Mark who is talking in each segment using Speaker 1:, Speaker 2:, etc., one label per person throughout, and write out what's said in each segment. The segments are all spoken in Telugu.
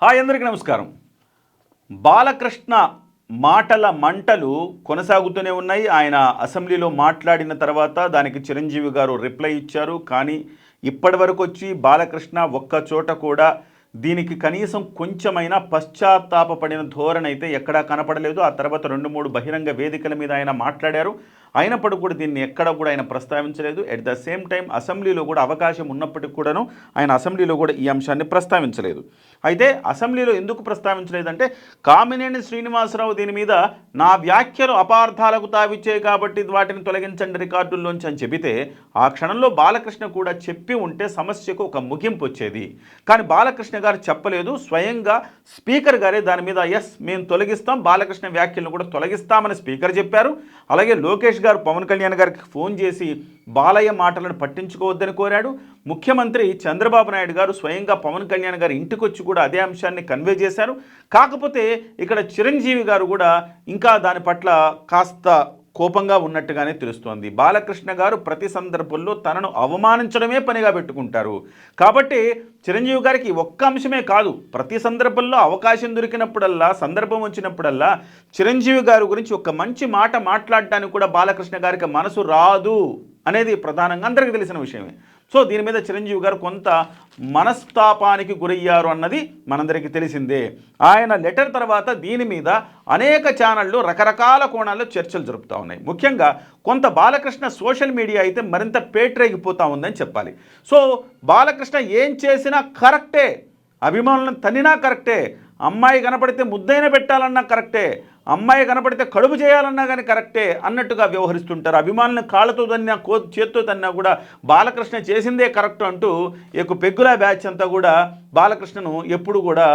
Speaker 1: హాయ్ అందరికీ నమస్కారం. బాలకృష్ణ మాటల మంటలు కొనసాగుతూనే ఉన్నాయి. ఆయన అసెంబ్లీలో మాట్లాడిన తర్వాత దానికి చిరంజీవి గారు రిప్లై ఇచ్చారు. కానీ ఇప్పటి వరకు వచ్చి బాలకృష్ణ ఒక్క చోట కూడా దీనికి కనీసం కొంచెమైనా పశ్చాత్తాపపడిన ధోరణి అయితే ఎక్కడా కనపడలేదు. ఆ తర్వాత 2-3 బహిరంగ వేదికల మీద ఆయన మాట్లాడారు. అయినప్పటికీ కూడా దీన్ని ఎక్కడ కూడా ఆయన ప్రస్తావించలేదు. ఎట్ ద సేమ్ టైం అసెంబ్లీలో కూడా అవకాశం ఉన్నప్పటికీ కూడాను ఆయన అసెంబ్లీలో కూడా ఈ అంశాన్ని ప్రస్తావించలేదు. అయితే అసెంబ్లీలో ఎందుకు ప్రస్తావించలేదంటే కామినేని శ్రీనివాసరావు దీని మీద నా వ్యాఖ్యలు అపార్థాలకు తావిచ్చాయి కాబట్టి వాటిని తొలగించండి రికార్డుల్లోంచి అని చెబితే ఆ క్షణంలో బాలకృష్ణ కూడా చెప్పి ఉంటే సమస్యకు ఒక ముగింపు వచ్చేది. కానీ బాలకృష్ణ గారు చెప్పలేదు. స్వయంగా స్పీకర్ గారే దాని మీద మేము తొలగిస్తాం, బాలకృష్ణ వ్యాఖ్యలను కూడా తొలగిస్తామని స్పీకర్ చెప్పారు. అలాగే లోకేష్ గారు పవన్ కళ్యాణ్ గారికి ఫోన్ చేసి బాలయ్య మాటలను పట్టించుకోవద్దని కోరాడు. ముఖ్యమంత్రి చంద్రబాబు నాయుడు గారు స్వయంగా పవన్ కళ్యాణ్ గారు ఇంటికి వచ్చి కూడా అదే అంశాన్ని కన్వే చేశారు. కాకపోతే ఇక్కడ చిరంజీవి గారు కూడా ఇంకా దాని పట్ల కాస్త కోపంగా ఉన్నట్టుగానే తెలుస్తోంది. బాలకృష్ణ గారు ప్రతి సందర్భంలో తనను అవమానించడమే పనిగా పెట్టుకుంటారు. కాబట్టి చిరంజీవి గారికి ఒక్క అంశమే కాదు, ప్రతి సందర్భంలో అవకాశం దొరికినప్పుడల్లా, సందర్భం వచ్చినప్పుడల్లా చిరంజీవి గారి గురించి ఒక మంచి మాట మాట్లాడడానికి కూడా బాలకృష్ణ గారికి మనసు రాదు అనేది ప్రధానంగా అందరికీ తెలిసిన విషయమే. సో దీని మీద చిరంజీవి గారు కొంత మనస్తాపానికి గురయ్యారు అన్నది మనందరికీ తెలిసిందే. ఆయన లెటర్ తర్వాత దీని మీద అనేక ఛానళ్ళు రకరకాల కోణాల్లో చర్చలు జరుపుతూ ఉన్నాయి. ముఖ్యంగా కొంత బాలకృష్ణ సోషల్ మీడియా అయితే మరింత పేటరేగిపోతూ ఉందని చెప్పాలి. సో బాలకృష్ణ ఏం చేసినా కరెక్టే, అభిమానులను తన్నినా కరెక్టే, అమ్మాయి కనపడితే ముద్దైన పెట్టాలన్నా కరెక్టే, అమ్మాయి కనపడితే కడుపు చేయాలన్నా కానీ కరెక్టే అన్నట్టుగా వ్యవహరిస్తుంటారు. అభిమానులను కాళ్ళతో తన్నా చేత్తో తన్నా కూడా బాలకృష్ణ చేసిందే కరెక్ట్ అంటూ పెగ్గుల బ్యాచ్ అంతా కూడా బాలకృష్ణను ఎప్పుడు కూడా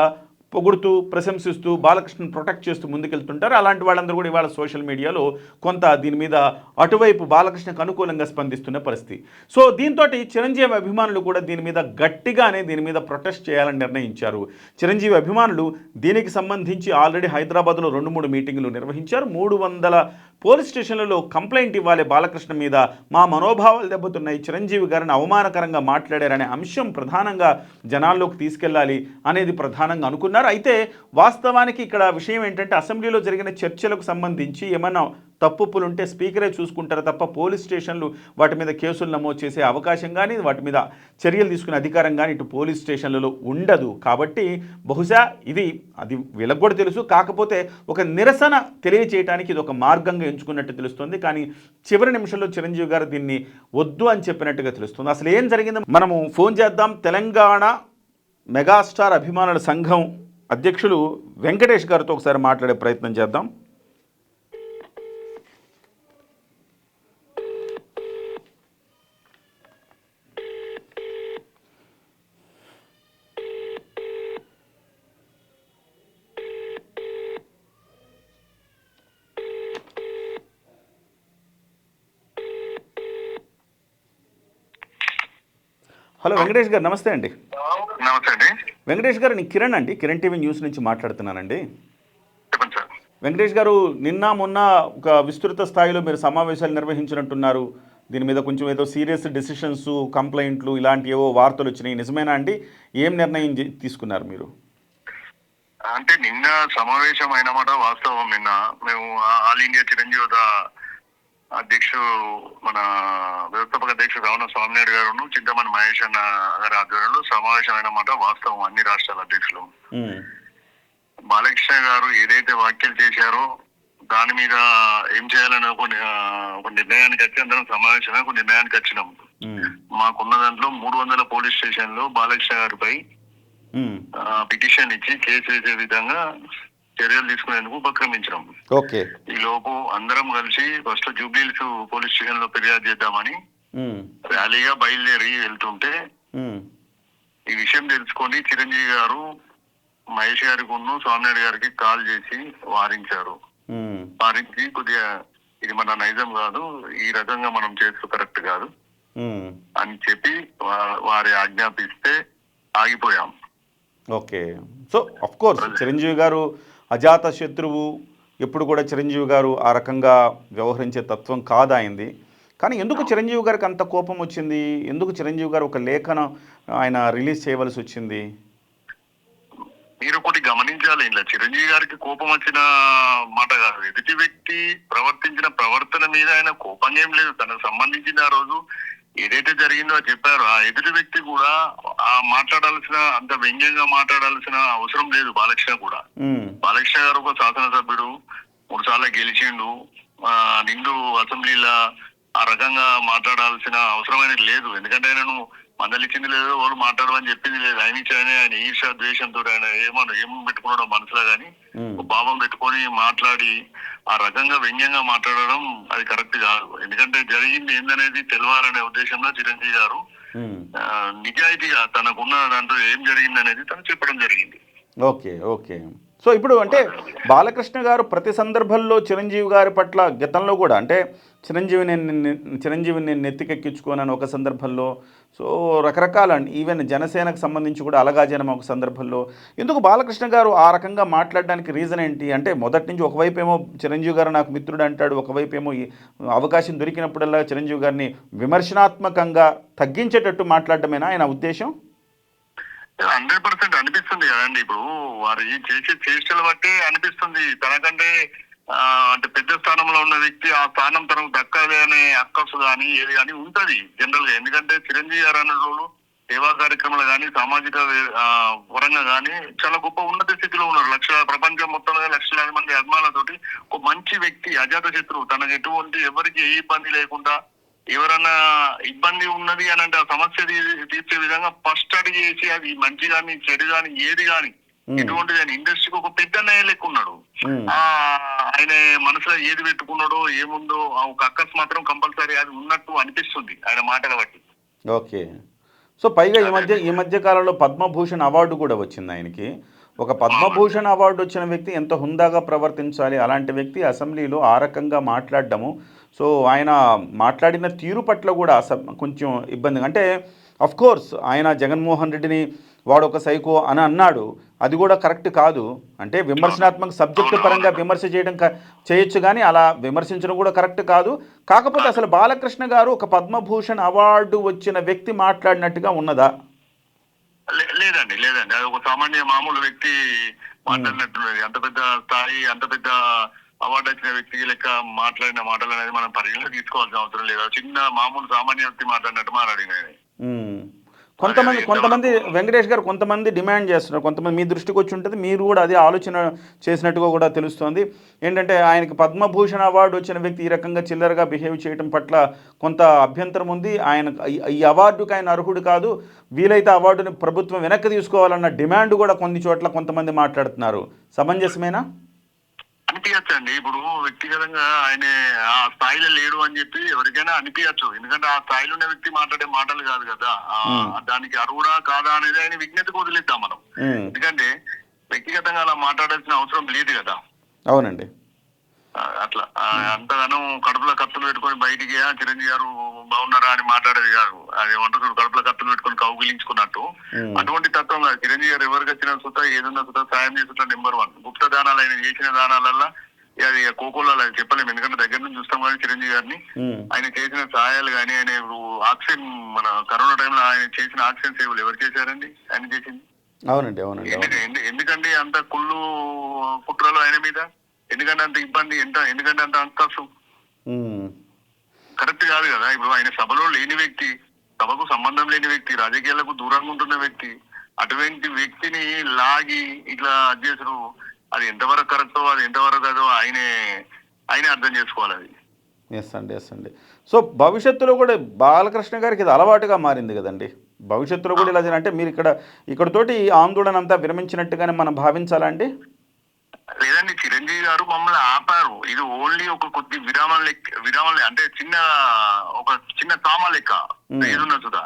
Speaker 1: పొగుడుతూ ప్రశంసిస్తూ బాలకృష్ణను ప్రొటెక్ట్ చేస్తూ ముందుకెళ్తుంటారు. అలాంటి వాళ్ళందరూ కూడా ఇవాళ సోషల్ మీడియాలో కొంత దీని మీద అటువైపు బాలకృష్ణకు అనుకూలంగా స్పందిస్తున్న పరిస్థితి. సో దీంతో చిరంజీవి అభిమానులు కూడా దీని మీద గట్టిగానే దీని మీద ప్రొటెస్ట్ చేయాలని నిర్ణయించారు. చిరంజీవి అభిమానులు దీనికి సంబంధించి ఆల్రెడీ హైదరాబాద్లో 2-3 మీటింగులు నిర్వహించారు. 300 పోలీస్ స్టేషన్లలో కంప్లైంట్ ఇవ్వాలి బాలకృష్ణ మీద, మా మనోభావాలు దెబ్బతున్నాయి, చిరంజీవి గారిని అవమానకరంగా మాట్లాడారనే అంశం ప్రధానంగా జనాల్లోకి తీసుకెళ్ళాలి అనేది ప్రధానంగా అనుకున్నారు. అయితే వాస్తవానికి ఇక్కడ విషయం ఏంటంటే అసెంబ్లీలో జరిగిన చర్చలకు సంబంధించి ఏమన్నా తప్పులుంటే స్పీకరే చూసుకుంటారు తప్ప పోలీస్ స్టేషన్లు వాటి మీద కేసులు నమోదు చేసే అవకాశం కానీ వాటి మీద చర్యలు తీసుకునే అధికారం కానీ ఇటు పోలీస్ స్టేషన్లలో ఉండదు. కాబట్టి బహుశా అది వీళ్ళకు కూడా తెలుసు. కాకపోతే ఒక నిరసన తెలియచేయడానికి ఇది ఒక మార్గంగా ఎంచుకున్నట్టు తెలుస్తుంది. కానీ చివరి నిమిషంలో చిరంజీవి గారు దీన్ని వద్దు అని చెప్పినట్టుగా తెలుస్తుంది. అసలు ఏం జరిగిందో మనము ఫోన్ చేద్దాం. తెలంగాణ మెగాస్టార్ అభిమానుల సంఘం అధ్యక్షులు వెంకటేష్ గారితో ఒకసారి మాట్లాడే ప్రయత్నం చేద్దాం. హలో వెంకటేష్ గారు, నమస్తే అండి.
Speaker 2: నమస్తే అండి.
Speaker 1: వెంకటేష్ గారు, నేను కిరణ్ అండి, కిరణ్ టీవీ న్యూస్ నుంచి మాట్లాడుతున్నానండి.
Speaker 2: చెప్పండి సార్.
Speaker 1: వెంకటేష్ గారు, మొన్న ఒక విస్తృత స్థాయిలో మీరు సమావేశాలు నిర్వహించినట్టున్నారు. దీని మీద కొంచెం ఏదో సీరియస్ డెసిషన్స్, కంప్లైంట్లు ఇలాంటి ఏవో వార్తలు వచ్చినాయి, నిజమేనా అండి? ఏం నిర్ణయం తీసుకున్నారు మీరు?
Speaker 2: అంటే నిన్న సమావేశం అయినమాట వాస్తవం. నిన్న మేము ఆల్ ఇండియా చిరంజీవి అధ్యక్షుడు మన వ్యవస్థాపక అధ్యక్షుడు రావణ స్వామినాయుడు గారు, చింతమణి మహేష్ అన్న గారి ఆధ్వర్యంలో సమావేశం అయినమాట వాస్తవం. అన్ని రాష్ట్రాల అధ్యక్షులు బాలకృష్ణ గారు ఏదైతే వ్యాఖ్యలు చేశారో దాని మీద ఏం చేయాలని ఒక నిర్ణయానికి వచ్చి అందరం సమావేశమే ఒక నిర్ణయానికి వచ్చినాం. మాకున్న దాంట్లో 300 పోలీస్ స్టేషన్ లో బాలకృష్ణ గారిపై పిటిషన్ ఇచ్చి కేసు వేసే విధంగా చర్యలు తీసుకునేందుకు ఉపక్రమించడం. ఈ లోపు అందరం కలిసి ఫస్ట్ జూబ్లీహిల్స్ పోలీస్ స్టేషన్ లో ఫిర్యాదు చేద్దామని ర్యాలీగా బయలుదేరి వెళ్తుంటే ఈ విషయం తెలుసుకొని చిరంజీవి గారు మహేష్ గారికి స్వామినాయుడు గారికి కాల్ చేసి వారించి కొద్దిగా ఇది మన నైజం కాదు, ఈ రకంగా మనం చేస్తూ కరెక్ట్ కాదు అని చెప్పి వారి ఆజ్ఞాపిస్తే ఆగిపోయాం.
Speaker 1: Okay. So of course Chiranjeevi garu అజాత శత్రువు, ఎప్పుడు కూడా చిరంజీవి గారు ఆ రకంగా వ్యవహరించే తత్వం కాదాయింది. కానీ ఎందుకు చిరంజీవి గారికి అంత కోపం వచ్చింది? ఎందుకు చిరంజీవి గారు ఒక లేఖను ఆయన రిలీజ్ చేయవలసి వచ్చింది?
Speaker 2: మీరు గమనించాలి. ఇలా చిరంజీవి గారికి కోపం వచ్చిన మాట కాదు, ఎదుటి వ్యక్తి ప్రవర్తించిన ప్రవర్తన మీద ఆయన కోపం ఏం లేదు. తనకు సంబంధించిన ఆ రోజు ఏదైతే జరిగిందో అది చెప్పారు. ఆ ఎదుటి వ్యక్తి కూడా ఆ మాట్లాడాల్సిన అంత వ్యంగ్యంగా మాట్లాడాల్సిన అవసరం లేదు. బాలకృష్ణ కూడా, బాలకృష్ణ గారు ఒక శాసనసభ్యుడు, 3 సార్లు గెలిచిండు, నిండు అసెంబ్లీలో ఆ రకంగా మాట్లాడాల్సిన అవసరమైన లేదు. ఎందుకంటే ఆయనను మందలిచ్చింది లేదు, వాళ్ళు మాట్లాడమని చెప్పింది లేదు. ఆయన ఈర్ష ద్వేషంతో ఆయన ఏం పెట్టుకున్నాడో మనసులో గాని భావం పెట్టుకొని మాట్లాడి ఆ రకంగా వ్యంగ్యంగా మాట్లాడడం అది కరెక్ట్ కాదు. ఎందుకంటే జరిగింది ఏందనేది తెలవాలనే ఉద్దేశంలో చిరంజీవి గారు నిజాయితీగా తనకున్న దాంట్లో ఏం జరిగింది అనేది తను చెప్పడం జరిగింది.
Speaker 1: Okay okay. సో ఇప్పుడు అంటే బాలకృష్ణ గారు ప్రతి సందర్భంలో చిరంజీవి గారి పట్ల గతంలో కూడా అంటే చిరంజీవిని నేను నెత్తికెక్కించుకోనని ఒక సందర్భంలో, సో రకరకాల ఈవెన్ జనసేనకు సంబంధించి కూడా అలగాజనం ఒక సందర్భంలో, ఎందుకు బాలకృష్ణ గారు ఆ రకంగా మాట్లాడడానికి రీజన్ ఏంటి? అంటే మొదటి నుంచి ఒకవైపు ఏమో చిరంజీవి గారు నాకు మిత్రుడు అంటాడు, ఒకవైపు ఏమో అవకాశం దొరికినప్పుడల్లా చిరంజీవి గారిని విమర్శనాత్మకంగా తగ్గించేటట్టు మాట్లాడటమేనా ఆయన ఉద్దేశం?
Speaker 2: 100% అనిపిస్తుంది కదండి. ఇప్పుడు వారు చేసే చేష్టలు బట్టి అనిపిస్తుంది. తనకంటే అంటే పెద్ద స్థానంలో ఉన్న వ్యక్తి ఆ స్థానం తనకు దక్కదే అనే అక్కసు కానీ ఏది కానీ ఉంటది జనరల్ గా. ఎందుకంటే చిరంజీవి గారు అన్న రోజు సేవా కార్యక్రమాలు కానీ సామాజిక పరంగా కానీ చాలా గొప్ప ఉన్నత స్థితిలో ఉన్నారు. ప్రపంచం మొత్తం లక్షలాది మంది అభిమానులతోటి ఒక మంచి వ్యక్తి, అజాత శత్రువు. తనకు ఎటువంటి ఎవరికి ఏ ఇబ్బంది లేకుండా, ఎవరన్నా ఇబ్బంది ఉన్నది అని అంటే ఆ సమస్య తీర్చే విధంగా ఫస్ట్ అడిగి చేసి అది మంచి కానీ చెడు కానీ ఏది కానీ ఎటువంటిది అని ఇండస్ట్రీకి ఒక పెద్ద లెక్క ఉన్నాడు. ఆయన మనసులో ఏది పెట్టుకున్నాడో ఏముందో ఒక అక్కస్ మాత్రం కంపల్సరీ అది ఉన్నట్టు అనిపిస్తుంది ఆయన మాటల బట్టి.
Speaker 1: ఓకే. సో పైగా ఈ మధ్య కాలంలో పద్మభూషణ్ అవార్డు కూడా వచ్చింది ఆయనకి. ఒక పద్మభూషణ్ అవార్డు వచ్చిన వ్యక్తి ఎంత హుందాగా ప్రవర్తించాలి, అలాంటి వ్యక్తి అసెంబ్లీలో ఆ రకంగా మాట్లాడడము, సో ఆయన మాట్లాడిన తీరు పట్ల కూడా కొంచెం ఇబ్బంది. అంటే కోర్స్ ఆయన జగన్మోహన్ రెడ్డిని వాడు ఒక సైకో అని అన్నాడు, అది కూడా కరెక్ట్ కాదు. అంటే విమర్శనాత్మక సబ్జెక్టు పరంగా విమర్శ చేయొచ్చు కానీ అలా విమర్శించడం కూడా కరెక్ట్ కాదు. కాకపోతే అసలు బాలకృష్ణ గారు ఒక పద్మభూషణ్ అవార్డు వచ్చిన వ్యక్తి మాట్లాడినట్టుగా ఉన్నదా?
Speaker 2: లేదండి. అది ఒక సామాన్య మామూలు వ్యక్తి మాట్లాడినట్టున్నది. అంత పెద్ద స్థాయి, అంత పెద్ద అవార్డు వచ్చిన వ్యక్తి లెక్క మాట్లాడిన మాటలు అనేది మనం పరిగణలో తీసుకోవాల్సిన అవసరం లేదు. చిన్న మామూలు సామాన్య వ్యక్తి మాట్లాడినట్టు మాట్లాడినది.
Speaker 1: కొంతమంది వెంకటేష్ గారు కొంతమంది డిమాండ్ చేస్తున్నారు, కొంతమంది మీ దృష్టికి వచ్చి ఉంటుంది, మీరు కూడా అదే ఆలోచన చేసినట్టుగా కూడా తెలుస్తోంది. ఏంటంటే ఆయనకి పద్మభూషణ్ అవార్డు వచ్చిన వ్యక్తి ఈ రకంగా చిల్లరగా బిహేవ్ చేయడం పట్ల కొంత అభ్యంతరం ఉంది. ఆయన ఈ అవార్డుకి ఆయన అర్హుడు కాదు, వీలైతే అవార్డుని ప్రభుత్వం వెనక్కి తీసుకోవాలన్న డిమాండ్ కూడా కొన్ని చోట్ల కొంతమంది మాట్లాడుతున్నారు. సమంజసమేనా?
Speaker 2: అనిపించండి. ఇప్పుడు వ్యక్తిగతంగా ఆయన ఆ స్థాయిలో లేడు అని చెప్పి ఎవరికైనా అనిపించచ్చు. ఎందుకంటే ఆ స్థాయిలో ఉన్న వ్యక్తి మాట్లాడే మాటలు కాదు కదా, దానికి అర్హుడా కాదా అనేది ఆయన విజ్ఞతకు వదిలేద్దాం మనం. ఎందుకంటే వ్యక్తిగతంగా అలా మాట్లాడాల్సిన అవసరం లేదు కదా.
Speaker 1: అవునండి.
Speaker 2: అట్లా అంతగానో కడుపులో కత్తులు పెట్టుకొని బయటికి చిరంజీవి గారు బాగున్నారా అని మాట్లాడేది కాదు. అది వంటకుడు కడుపులో కత్తులు పెట్టుకొని కౌగిలించుకున్నట్టు అటువంటి తత్వం కాదు. చిరంజీవి గారు ఎవరికి వచ్చిన సుత ఏదన్నా సుత సాయం చేసుకుంటా నెంబర్ 1. గుప్త దానాలు ఆయన చేసిన దానాలల్లో అది కోకోలో అది చెప్పలేము, ఎందుకంటే దగ్గర నుంచి చూస్తాం కానీ చిరంజీవి గారిని. ఆయన చేసిన సహాయాలు కానీ, ఆయన ఆక్సిజన్ మన కరోనా టైంలో ఆయన చేసిన ఆక్సిజన్ సేవలు ఎవరు చేశారండి? ఆయన చేసింది.
Speaker 1: అవునండి.
Speaker 2: ఎందుకండి అంత కుళ్ళు కుట్రలు ఆయన మీద? ఎందుకంటే అంత ఇబ్బంది, ఎందుకంటే అంత అంతస్తు కరెక్ట్ కాదు కదా. ఇప్పుడు ఆయన సభలో లేని వ్యక్తి, సభకు సంబంధం లేని వ్యక్తి, రాజకీయాలకు దూరంగా ఉంటున్న వ్యక్తి, అటువంటి వ్యక్తిని లాగి ఇట్లా చేసుడు అది ఎంతవరకు కరెక్టో, అది ఎంతవరకు కాదో ఆయనే అర్థం చేసుకోవాలి అది.
Speaker 1: ఎస్ అండి. సో భవిష్యత్తులో కూడా బాలకృష్ణ గారికి ఇది అలవాటుగా మారింది కదండి. భవిష్యత్తులో కూడా ఇలా అంటే మీరు ఇక్కడతోటి ఆందోళన అంతా విరమించినట్టుగానే మనం భావించాలా అండి?
Speaker 2: లేదండి, చిరంజీవి గారు మమ్మల్ని ఆపారు. ఇది ఓన్లీ ఒక కొద్ది విరామం అంటే ఒక చిన్న కామా లెక్క ఏదున్న సుధా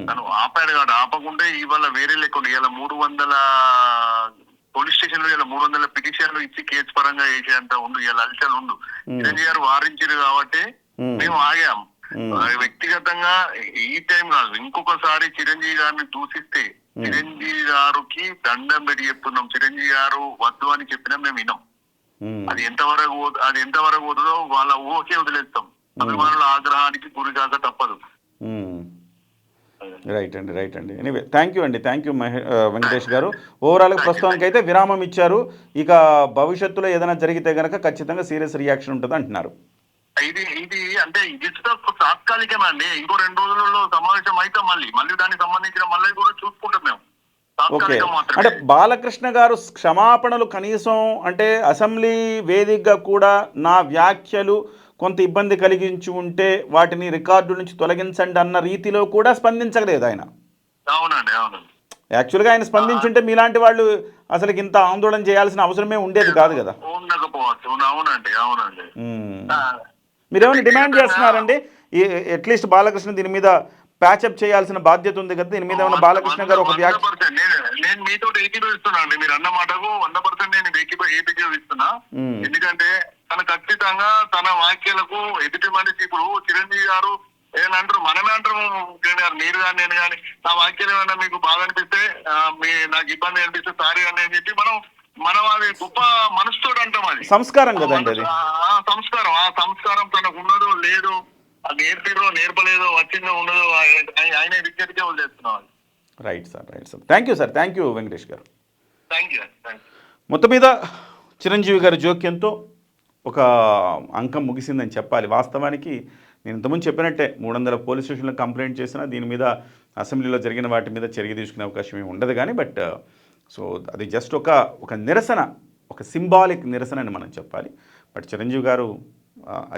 Speaker 2: తను ఆపాడు కాదు. ఆపకుంటే ఇవాళ వేరే లెక్క ఇవాళ 300 పోలీస్ స్టేషన్ లో ఇలా 300 పిటిషన్లు ఇచ్చి కేసు పరంగా వేసేంత ఉండు, ఇలా అలచలు ఉండు. చిరంజీవి గారు వారించారు కాబట్టి మేము ఆగాం. వ్యక్తిగతంగా ఈ టైం కాదు, ఇంకొకసారి చిరంజీవి గారిని దూషిస్తే చిరంజీవి గారికి దండం పెట్టి చెప్తున్నాం. చిరంజీవి గారు వద్దు అని చెప్పినా మేము వినాం. అది ఎంతవరకు పోతుందో వాళ్ళ ఊహకే వదిలేస్తాం. అభిమానుల ఆగ్రహానికి గురికాక తప్పదు.
Speaker 1: రైట్ అండి, రైట్ అండి. ఎనీవే థ్యాంక్ యూ అండి, థ్యాంక్ యూ వెంకటేష్ గారు. ఓవరాల్గా ప్రస్తుతానికి అయితే విరామం ఇచ్చారు. ఇక భవిష్యత్తులో ఏదైనా జరిగితే కనుక ఖచ్చితంగా సీరియస్ రియాక్షన్ ఉంటుంది అంటున్నారు.
Speaker 2: ఇది ఇది అంటే ఇది తాత్కాలికమండి. ఇంకో 2 రోజులలో సమావేశం అయితే మళ్ళీ దానికి సంబంధించిన మళ్ళీ కూడా చూసుకుంటాం మేము.
Speaker 1: ఓకే.
Speaker 2: తాత్కాలికం
Speaker 1: అంటే
Speaker 2: మాత్రమే.
Speaker 1: బాలకృష్ణ గారు క్షమాపణలు కనీసం అంటే అసెంబ్లీ వేదికగా కూడా నా వ్యాఖ్యలు కొంత ఇబ్బంది కలిగించి ఉంటే వాటిని రికార్డు నుంచి తొలగించండి అన్న రీతిలో కూడా స్పందించలేదు ఆయన.
Speaker 2: అవునండి, అవునండి.
Speaker 1: యాక్చువల్గా ఆయన స్పందించుంటే మీలాంటి వాళ్ళు అసలు ఇంత ఆందోళన చేయాల్సిన అవసరమే ఉండేది కాదు కదా.
Speaker 2: ఉండకపోవచ్చు. అవునండి, అవునండి.
Speaker 1: మీరేమైనా డిమాండ్ చేస్తున్నారండి? అట్లీస్ట్ బాలకృష్ణ దీని మీద ప్యాచప్ చేయాల్సిన బాధ్యత ఉంది కదా, దీని మీద ఏమైనా బాలకృష్ణ గారు ఒక వ్యాఖ్య.
Speaker 2: 100% నేను మీతో ఏకీభవిస్తున్నా అండి. మీరు అన్న మాటకు 100% నేను ఏకీభవిస్తున్నా. ఎందుకంటే తన ఖచ్చితంగా తన వ్యాఖ్యలకు ఎదుటి మనిషి ఇప్పుడు చిరంజీవి గారు ఏమంటారు, మనమే అంటారు గారు, మీరు కానీ నేను కానీ నా వ్యాఖ్యలు ఏమన్నా మీకు బాగా అనిపిస్తే నాకు ఇబ్బంది అనిపిస్తే సారీ అని చెప్పి మనం అది గొప్ప మనసుతో అంటాం. అది
Speaker 1: సంస్కారం కదండి, అది
Speaker 2: సంస్కారం. ఆ సంస్కారం తనకు ఉన్నదో లేదో, నేర్పిదో నేర్పలేదో, వచ్చిందో ఉన్నదో ఆయన విద్యార్థిగా వదిలేస్తున్నాం.
Speaker 1: Right sir, right sir. Thank you sir, thank you Venkatesh garu.
Speaker 2: Thank you.
Speaker 1: మొత్తం మీద చిరంజీవి గారి జోక్యంతో ఒక అంకం ముగిసిందని చెప్పాలి. వాస్తవానికి నేను ఇంతకుముందు చెప్పినట్టే 300 పోలీస్ స్టేషన్లో కంప్లైంట్ చేసినా దీని మీద అసెంబ్లీలో జరిగిన వాటి మీద చర్య తీసుకునే అవకాశం ఏమి ఉండదు కానీ, బట్ సో అది జస్ట్ ఒక నిరసన, ఒక సింబాలిక్ నిరసన అని మనం చెప్పాలి. బట్ చిరంజీవి గారు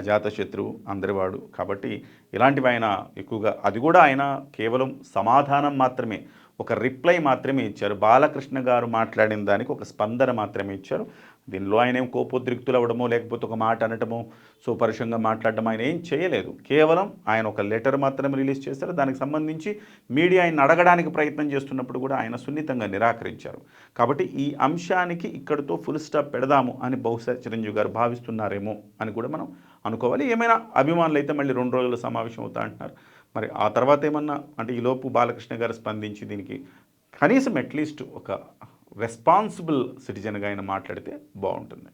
Speaker 1: అజాత శత్రువు, అందరివాడు కాబట్టి ఇలాంటివి ఆయన ఎక్కువగా, అది కూడా ఆయన కేవలం సమాధానం మాత్రమే, ఒక రిప్లై మాత్రమే ఇచ్చారు. బాలకృష్ణ గారు మాట్లాడిన దానికి ఒక స్పందన మాత్రమే ఇచ్చారు. దీనిలో ఆయన ఏం కోపోద్రిక్తులు అవ్వడమో లేకపోతే ఒక మాట అనటమో సుపరుషంగా మాట్లాడడం ఆయన ఏం చేయలేదు. కేవలం ఆయన ఒక లెటర్ మాత్రమే రిలీజ్ చేశారు. దానికి సంబంధించి మీడియా ఆయన అడగడానికి ప్రయత్నం చేస్తున్నప్పుడు కూడా ఆయన సున్నితంగా నిరాకరించారు. కాబట్టి ఈ అంశానికి ఇక్కడితో ఫుల్ స్టాప్ పెడదాము అని బహుశా చిరంజీవి గారు భావిస్తున్నారేమో అని కూడా మనం అనుకోవాలి. ఏమైనా అభిమానులు అయితే మళ్ళీ 2 రోజులు సమావేశం అవుతా అంటున్నారు. మరి ఆ తర్వాత ఏమన్నా అంటే ఈలోపు బాలకృష్ణ గారు స్పందించి దీనికి కనీసం అట్లీస్ట్ ఒక రెస్పాన్సిబుల్ సిటిజన్గా ఆయన మాట్లాడితే బాగుంటుంది.